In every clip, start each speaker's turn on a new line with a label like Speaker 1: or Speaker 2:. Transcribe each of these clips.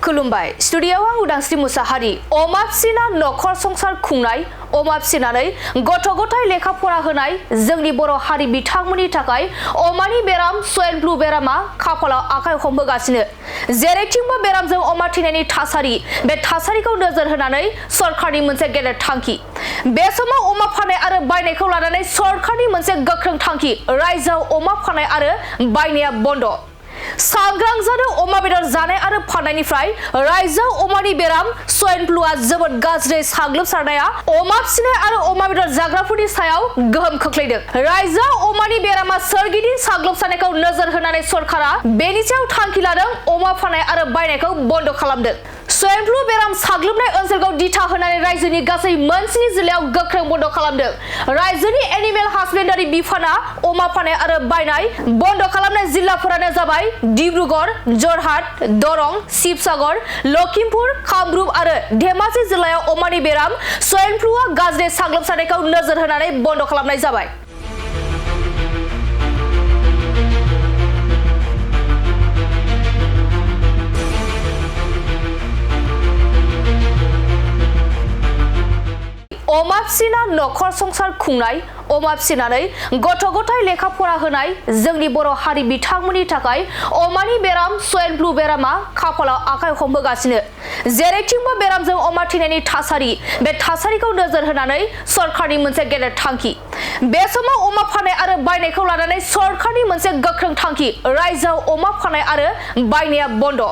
Speaker 1: खुलुमबाय स्टुडियोआव आं उदांस्रि मुसाहारि अमा फिसिना नखर संसार खुंनाय अमा फिसिनानै गथ' गथाय लेखा फरा होनाय जोंनि बर' हारि बिथांमोननि थाखाय अमानि बेराम स्वाइन फ्लु बेरामा खाफालाव आखाइ हमबोगासिनो जेरैथिंबो बेरामजों अमा थैनायनि थासारि बे थासारिखौ नोजोर होनानै सरकारनि मोनसे गेदेर थांखि बे समाव अमा फाननाय आरो बायनायखौ लानानै सरकारनि मोनसे गोख्रों थांखि रायजोआव अमा फाननाय आरो बायनाया बन्द सांग्रां जानो अमा बेदर जानाय आरो फाननायनिफ्राय रायजोआव अमानि बेराम स्वाइन फ्लुआ जोबोद गाज्रि साग्लोबसारनाया अमा फिसिनाय आरो अमा बेदर जाग्राफोरनि सायाव गोहोम खोख्लैदों रायजोआव अमानि बेरामा सोरगिदिं साग्लोबसारनायखौ नोजोर होनानै सरकारा बेनि सायाव थांखि लादों अमा फाननाय आरो बायनायखौ बन्द खालामदों स्वाइन फ्लु बेराम साग्लोबनाय ओनसोलखौ दिथा होनानै रायजोनि गासै मोनस्नि जिल्लायाव गोख्रों बन्द खालामदों रायजोनि एनिमेल हासबेन्डारि बिफाना अमा फाननाय आरो बायनाय बन्द खालामनाय जिल्लाफोरानो जाबाय डिब्रुगड़ जरहाट दरं शिबसागर लखिमपुर कामरुप आरो धेमाजि जिल्लायाव अमानि बेराम स्वाइन फ्लुआ गाज्रि साग्लोबसारनायखौ नोजोर होनानै बन्द खालामनाय जाबाय अमा फिसिना नखर संसार खुंनाय अमा फिसिनानै गथ' गथाय लेखा फरा होनाय जोंनि बर' हारि बिथांमोननि थाखाय अमानि बेराम स्वाइन फ्लु बेरामा खाफालाव आखाइ हमबोगासिनो जेरैथिंबो बेरामजों अमा थैनायनि थासारि बे थासारिखौ नोजोर होनानै सरकारनि मोनसे गेदेर थांखि बे समाव अमा फाननाय आरो बायनायखौ लानानै सरकारनि मोनसे गोख्रों थांखि रायजोआव अमा फाननाय आरो बायनाया बन्द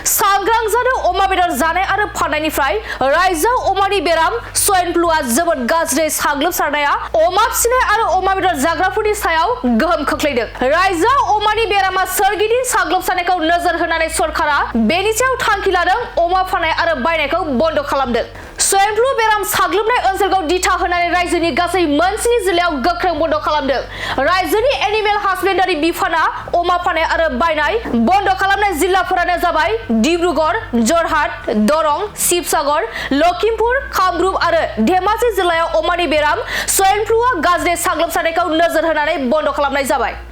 Speaker 1: सांग्रां जानो अमा बेदर जानाय आरो फाननायनिफ्राय रायजोआव अमानि बेराम स्वाइन फ्लुआ जोबोद गाज्रि साग्लोबसारनाया अमा फिसिनाय आरो अमा बेदर जाग्राफोरनि सायाव गोहोम खोख्लैदों रायजोआव अमानि बेरामा सोरगिदिं साग्लोबसारनायखौ नोजोर होनानै सरकारा बेनि सायाव थांखि लादों अमा फाननाय आरो बायनायखौ बन्द खालामदों स्वाइन फ्लु बेराम साग्लोबनाय ओनसोलखौ दिथा होनानै रायजोनि गासै मोनस्नि जिल्लायाव गोख्रों बन्द खालामदों रायजोनि एनिमेल हासबेन्डारि बिफाना अमा फाननाय आरो बायनाय बन्द खालामनाय जिल्लाफोरानो जाबाय डिब्रुगड़ जरहाट दरं शिबसागर लखिमपुर कामरुप आरो धेमाजि जिल्लायाव अमानि बेराम स्वाइन फ्लुआ गाज्रि साग्लोबसारनायखौ नोजोर होनानै बन्द खालामनाय जाबाय